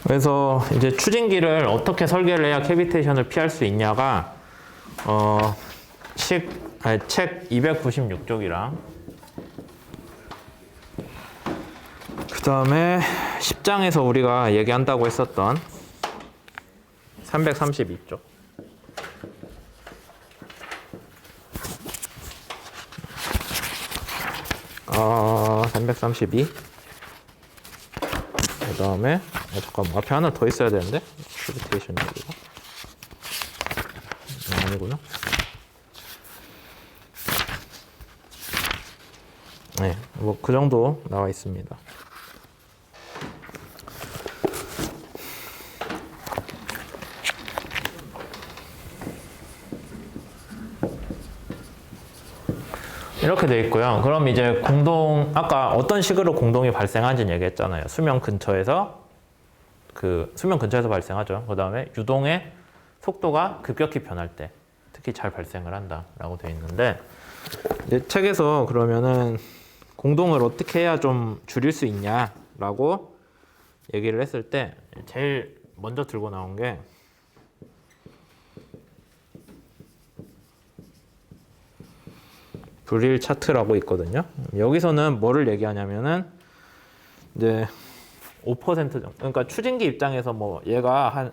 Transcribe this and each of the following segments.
그래서 이제 추진기를 어떻게 설계를 해야 캐비테이션을 피할 수 있냐가 책 296쪽이랑 그 다음에 10장에서 우리가 얘기한다고 했었던 332쪽. 332. 그 다음에 잠깐만, 앞에 하나 더 있어야 되는데. 캐비테이션 여기가 아니구나. 네, 뭐 그 정도 나와 있습니다. 이렇게 돼 있고요. 그럼 이제 아까 어떤 식으로 공동이 발생하는지 얘기했잖아요. 수명 근처에서 발생하죠. 그 다음에 유동의 속도가 급격히 변할 때 특히 잘 발생을 한다라고 돼 있는데, 이제 책에서 그러면은 공동을 어떻게 해야 좀 줄일 수 있냐라고 얘기를 했을 때 제일 먼저 들고 나온 게 브릴 차트라고 있거든요. 여기서는 뭐를 얘기하냐면은 이제 5% 정도. 그러니까 추진기 입장에서 뭐 얘가 한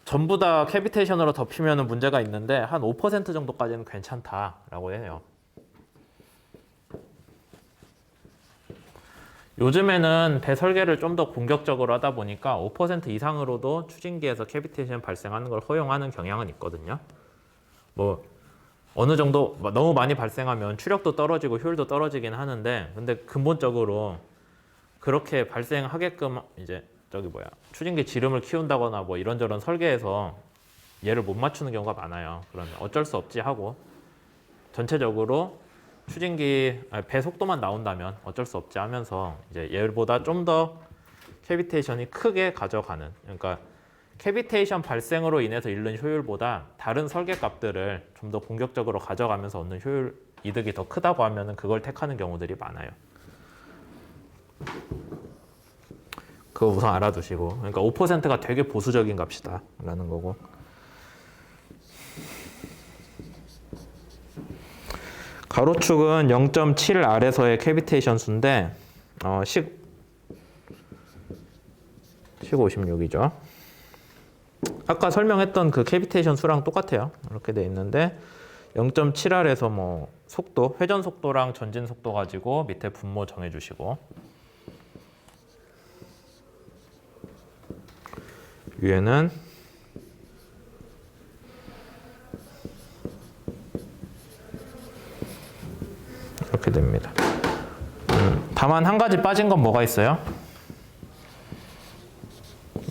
전부 다 캐비테이션으로 덮이면은 문제가 있는데 한 5% 정도까지는 괜찮다라고 해요. 요즘에는 배 설계를 좀 더 공격적으로 하다 보니까 5% 이상으로도 추진기에서 캐비테이션 발생하는 걸 허용하는 경향은 있거든요. 뭐 어느 정도 너무 많이 발생하면 추력도 떨어지고 효율도 떨어지긴 하는데, 근데 근본적으로 그렇게 발생하게끔 이제 추진기 지름을 키운다거나 뭐 이런저런 설계에서 얘를 못 맞추는 경우가 많아요. 그러면 어쩔 수 없지 하고 전체적으로 배 속도만 나온다면 어쩔 수 없지 하면서 이제 얘보다 좀 더 캐비테이션이 크게 가져가는, 그러니까 캐비테이션 발생으로 인해서 잃는 효율보다 다른 설계 값들을 좀 더 공격적으로 가져가면서 얻는 효율 이득이 더 크다고 하면은 그걸 택하는 경우들이 많아요. 그거 우선 알아두시고, 그러니까 5%가 되게 보수적인 값이다라는 거고. 가로축은 0.7 아래서의 캐비테이션 수인데 식 56이죠. 아까 설명했던 그 캐비테이션 수랑 똑같아요. 이렇게 돼 있는데 0.7 아래서 뭐 속도, 회전 속도랑 전진 속도 가지고 밑에 분모 정해주시고, 위에는 이렇게 됩니다. 다만 한 가지 빠진 건 뭐가 있어요?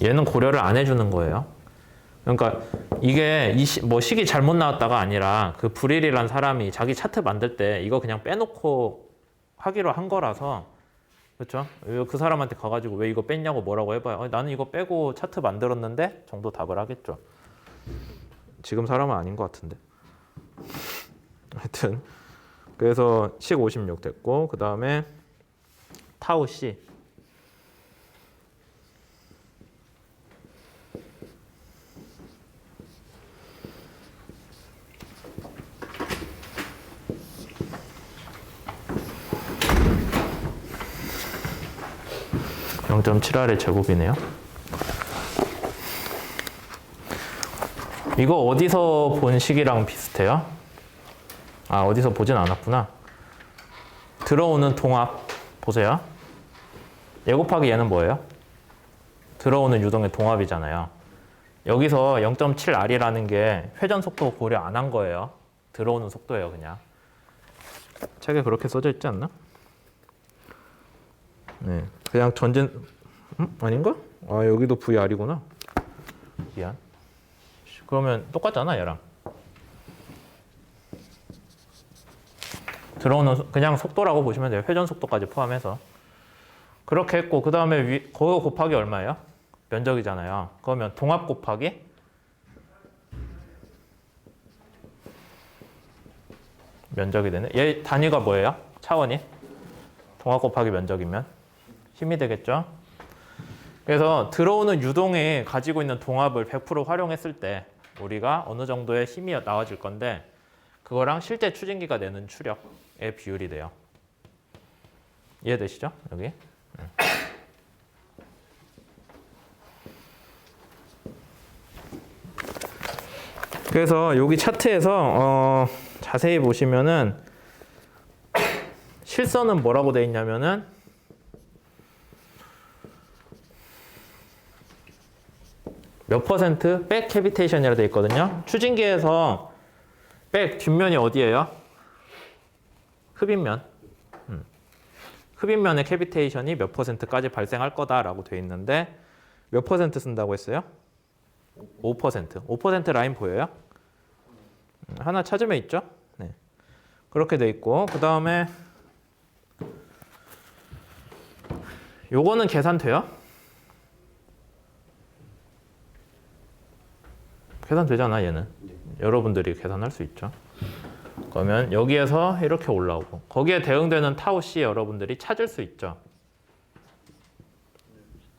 얘는 고려를 안 해주는 거예요. 그러니까 이게 뭐 식이 잘못 나왔다가 아니라 그 브릴이란 사람이 자기 차트 만들 때 이거 그냥 빼놓고 하기로 한 거라서, 그렇죠? 그 사람한테 가가지고 왜 이거 뺐냐고 뭐라고 해봐요. 나는 이거 빼고 차트 만들었는데 정도 답을 하겠죠. 지금 사람은 아닌 것 같은데. 하여튼 그래서 식 56 됐고, 그 다음에 타우 C. (0.7R의) 제곱이네요. 이거 어디서 본 식이랑 비슷해요? 어디서 보진 않았구나. 들어오는 동압 보세요. 얘 곱하기 얘는 뭐예요? 들어오는 유동의 동압이잖아요. 여기서 0.7R이라는 게 회전 속도 고려 안 한 거예요. 들어오는 속도예요, 그냥. 책에 그렇게 써져 있지 않나? 네, 그냥 전진 아닌가? 여기도 VR이구나. 미안. 그러면 똑같잖아, 얘랑. 들어오는 그냥 속도라고 보시면 돼요. 회전 속도까지 포함해서. 그렇게 했고, 그 다음에 그거 곱하기 얼마예요? 면적이잖아요. 그러면 동압 곱하기 면적이 되네. 얘 단위가 뭐예요? 차원이? 동압 곱하기 면적이면 힘이 되겠죠? 그래서 들어오는 유동에 가지고 있는 동압을 100% 활용했을 때 우리가 어느 정도의 힘이 나와질 건데 그거랑 실제 추진기가 내는 추력의 비율이 돼요. 이해되시죠? 여기? 그래서 여기 차트에서 자세히 보시면은 실선은 뭐라고 돼 있냐면은 몇 퍼센트 백 캐비테이션이라고 돼 있거든요. 추진기에서 백 뒷면이 어디예요? 흡입면. 흡입면의 캐비테이션이 몇 퍼센트까지 발생할 거다라고 돼 있는데 몇 퍼센트 쓴다고 했어요? 5%. 5% 라인 보여요? 하나 찾으면 있죠? 네. 그렇게 돼 있고 그 다음에 요거는 계산돼요? 계산되잖아 얘는. 여러분들이 계산할 수 있죠. 그러면 여기에서 이렇게 올라오고 거기에 대응되는 타우 C 여러분들이 찾을 수 있죠.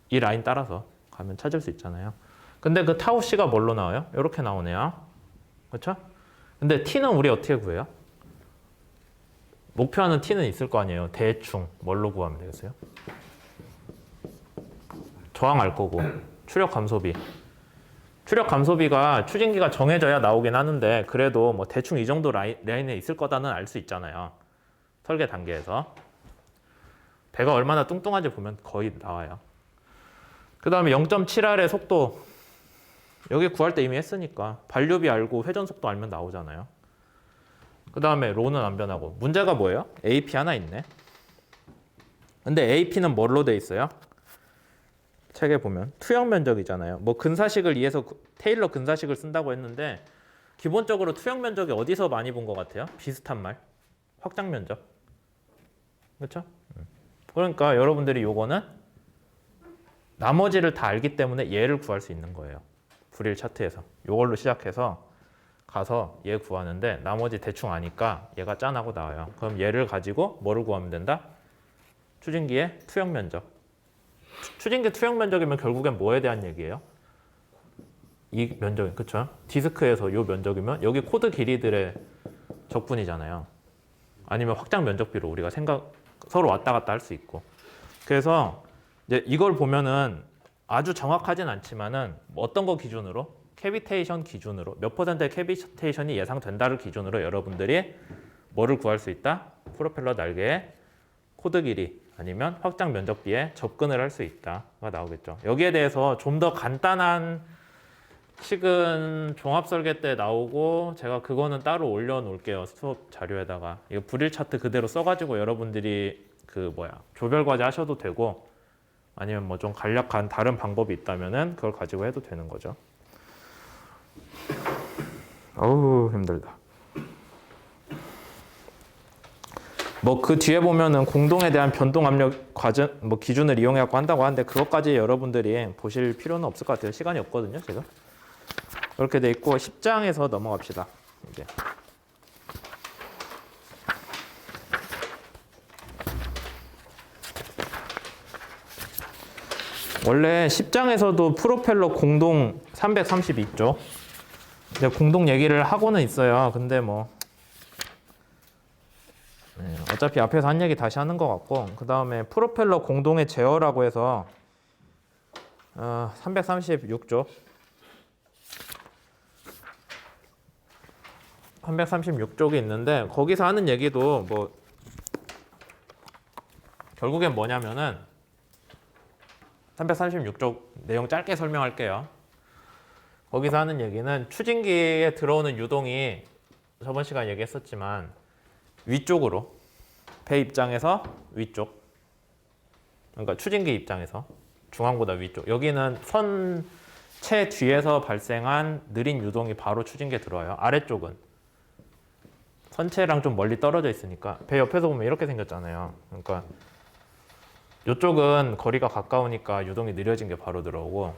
이 라인 따라서 가면 찾을 수 있잖아요. 근데 그 타우 C가 뭘로 나와요? 이렇게 나오네요. 그렇죠? 근데 T는 우리 어떻게 구해요? 목표하는 T는 있을 거 아니에요. 대충 뭘로 구하면 되겠어요? 저항 알 거고 추력 감소비. 추력 감소비가 추진기가 정해져야 나오긴 하는데 그래도 뭐 대충 이 정도 라인에 있을 거다는 알 수 있잖아요. 설계 단계에서. 배가 얼마나 뚱뚱한지 보면 거의 나와요. 그 다음에 0.7R의 속도. 여기 구할 때 이미 했으니까 반류비 알고 회전 속도 알면 나오잖아요. 그 다음에 로는 안 변하고. 문제가 뭐예요? AP 하나 있네. 근데 AP는 뭘로 돼 있어요? 책에 보면 투영 면적이잖아요. 뭐 근사식을 이해서 테일러 근사식을 쓴다고 했는데 기본적으로 투영 면적이 어디서 많이 본 것 같아요? 비슷한 말. 확장 면적. 그렇죠? 그러니까 여러분들이 요거는 나머지를 다 알기 때문에 얘를 구할 수 있는 거예요. 불일 차트에서. 요걸로 시작해서 가서 얘 구하는데 나머지 대충 아니까 얘가 짠하고 나와요. 그럼 얘를 가지고 뭐를 구하면 된다? 추진기의 투영 면적. 추진기 투영 면적이면 결국엔 뭐에 대한 얘기예요? 이 면적, 그쵸? 디스크에서 이 면적이면 여기 코드 길이들의 적분이잖아요. 아니면 확장 면적비로 우리가 서로 왔다 갔다 할 수 있고. 그래서 이제 이걸 보면은 아주 정확하진 않지만은 어떤 거 기준으로? 캐비테이션 기준으로 몇 퍼센트의 캐비테이션이 예상된다를 기준으로 여러분들이 뭐를 구할 수 있다? 프로펠러 날개의 코드 길이 아니면 확장 면적비에 접근을 할 수 있다가 나오겠죠. 여기에 대해서 좀 더 간단한 식은 종합 설계 때 나오고 제가 그거는 따로 올려놓을게요. 수업 자료에다가. 이거 불일 차트 그대로 써가지고 여러분들이 조별 과제 하셔도 되고 아니면 뭐 좀 간략한 다른 방법이 있다면은 그걸 가지고 해도 되는 거죠. 어우 힘들다. 뭐 그 뒤에 보면은 공동에 대한 변동 압력 과정 뭐 기준을 이용해 갖고 한다고 하는데 그것까지 여러분들이 보실 필요는 없을 것 같아요. 시간이 없거든요, 지금. 그렇게 돼 있고 10장에서 넘어갑시다. 이제. 원래 10장에서도 프로펠러 공동 332쪽. 근데 공동 얘기를 하고는 있어요. 근데 뭐 어차피 앞에서 한 얘기 다시 하는 것 같고 그 다음에 프로펠러 공동의 제어라고 해서 336쪽 336쪽이 있는데 거기서 하는 얘기도 뭐 결국엔 뭐냐면은 336쪽 내용 짧게 설명할게요. 거기서 하는 얘기는 추진기에 들어오는 유동이 저번 시간에 얘기했었지만 위쪽으로 배 입장에서 위쪽 그러니까 추진기 입장에서 중앙보다 위쪽 여기는 선체 뒤에서 발생한 느린 유동이 바로 추진기에 들어와요. 아래쪽은 선체랑 좀 멀리 떨어져 있으니까 배 옆에서 보면 이렇게 생겼잖아요. 그러니까 이쪽은 거리가 가까우니까 유동이 느려진 게 바로 들어오고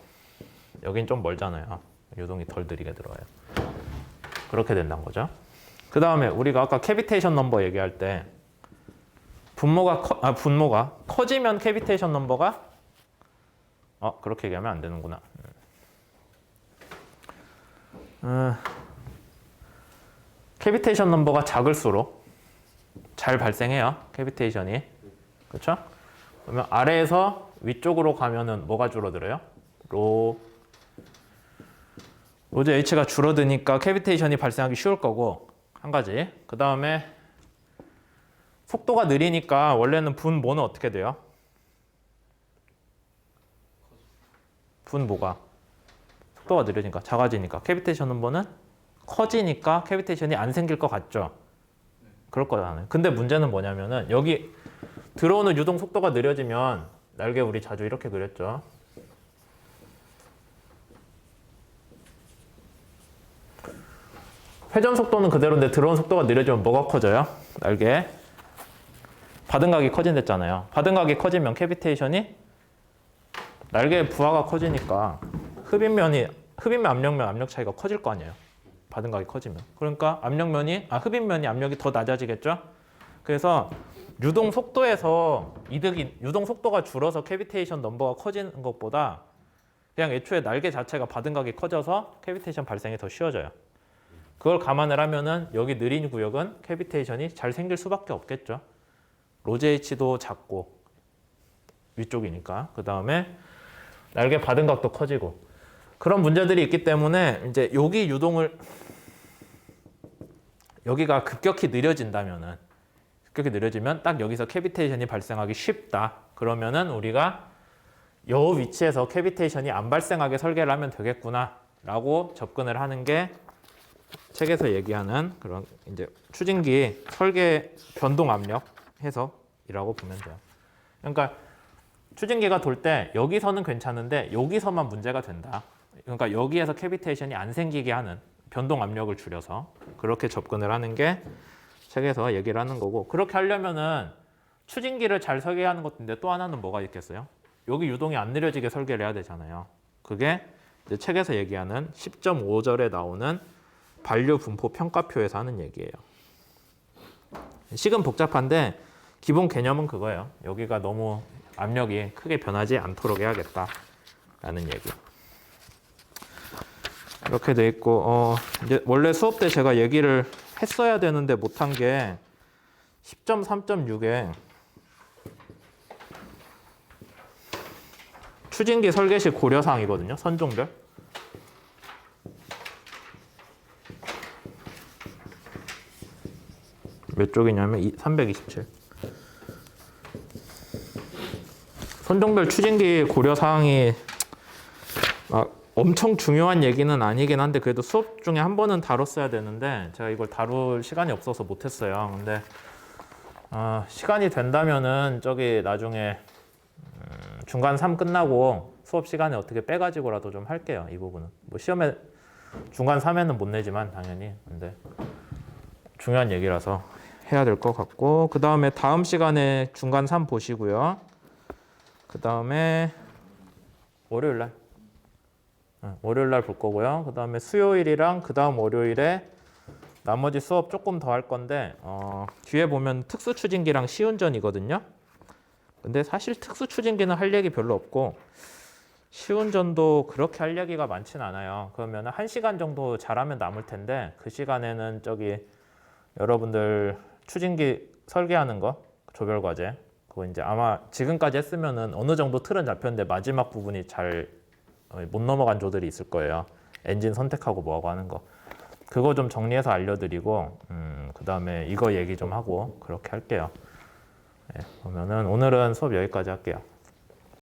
여긴 좀 멀잖아요. 유동이 덜 느리게 들어와요. 그렇게 된다는 거죠. 그 다음에 우리가 아까 캐비테이션 넘버 얘기할 때 분모가 커지면 캐비테이션 넘버가 그렇게 얘기하면 안 되는구나. 캐비테이션 넘버가 작을수록 잘 발생해요. 캐비테이션이. 그렇죠? 그러면 아래에서 위쪽으로 가면은 뭐가 줄어들어요? 로즈 H가 줄어드니까 캐비테이션이 발생하기 쉬울 거고, 한 가지. 그 다음에 속도가 느리니까 원래는 분 모는 어떻게 돼요? 분 모가 속도가 느려지니까 작아지니까 캐비테이션 넘버는 커지니까 캐비테이션이 안 생길 것 같죠? 그럴 거잖아요. 근데 문제는 뭐냐면은 여기 들어오는 유동 속도가 느려지면 날개 우리 자주 이렇게 그렸죠. 회전 속도는 그대로인데 들어온 속도가 느려지면 뭐가 커져요? 날개. 받은 각이 커진댔잖아요. 받은 각이 커지면 캐비테이션이 날개의 부하가 커지니까 흡입면 압력면 압력 차이가 커질 거 아니에요. 받은 각이 커지면. 그러니까 흡입면이 압력이 더 낮아지겠죠? 그래서 유동 속도에서 유동 속도가 줄어서 캐비테이션 넘버가 커지는 것보다 그냥 애초에 날개 자체가 받은 각이 커져서 캐비테이션 발생이 더 쉬워져요. 그걸 감안을 하면은 여기 느린 구역은 캐비테이션이 잘 생길 수밖에 없겠죠. 로즈 H도 작고 위쪽이니까. 그 다음에 날개 받은 각도 커지고 그런 문제들이 있기 때문에 이제 여기가 급격히 느려지면 딱 여기서 캐비테이션이 발생하기 쉽다. 그러면은 우리가 이 위치에서 캐비테이션이 안 발생하게 설계를 하면 되겠구나 라고 접근을 하는 게 책에서 얘기하는 그런 이제 추진기 설계 변동 압력 해석이라고 보면 돼요. 그러니까 추진기가 돌 때 여기서는 괜찮은데 여기서만 문제가 된다. 그러니까 여기에서 캐비테이션이 안 생기게 하는 변동 압력을 줄여서 그렇게 접근을 하는 게 책에서 얘기를 하는 거고, 그렇게 하려면은 추진기를 잘 설계하는 것인데 또 하나는 뭐가 있겠어요? 여기 유동이 안 느려지게 설계를 해야 되잖아요. 그게 이제 책에서 얘기하는 10.5절에 나오는 반류 분포 평가표에서 하는 얘기예요. 식은 복잡한데 기본 개념은 그거예요. 여기가 너무 압력이 크게 변하지 않도록 해야겠다라는 얘기. 이렇게 돼 있고, 이제 원래 수업 때 제가 얘기를 했어야 되는데 못한 게 10.3.6에 추진기 설계 시 고려사항이거든요. 선종별. 몇 쪽이냐면 327. 선종별 추진기 고려사항이 엄청 중요한 얘기는 아니긴 한데 그래도 수업 중에 한 번은 다뤘어야 되는데 제가 이걸 다룰 시간이 없어서 못했어요. 근데 시간이 된다면은 저기 나중에 중간 3 끝나고 수업 시간에 어떻게 빼가지고라도 좀 할게요. 이 부분은 뭐 시험에 중간 3에는 못 내지만 당연히 근데 중요한 얘기라서 해야 될 것 같고, 그 다음에 다음 시간에 중간 3 보시고요. 그 다음에 월요일날 볼 거고요. 그 다음에 수요일이랑 그 다음 월요일에 나머지 수업 조금 더 할 건데 뒤에 보면 특수추진기랑 시운전이거든요. 근데 사실 특수추진기는 할 얘기 별로 없고 시운전도 그렇게 할 얘기가 많진 않아요. 그러면 1시간 정도 잘하면 남을 텐데 그 시간에는 저기 여러분들 추진기 설계하는 거 조별과제 그거 이제 아마 지금까지 했으면은 어느 정도 틀은 잡혔는데 마지막 부분이 잘 못 넘어간 조들이 있을 거예요. 엔진 선택하고 뭐하고 하는 거. 그거 좀 정리해서 알려드리고 그 다음에 이거 얘기 좀 하고 그렇게 할게요. 네, 그러면은 오늘은 수업 여기까지 할게요.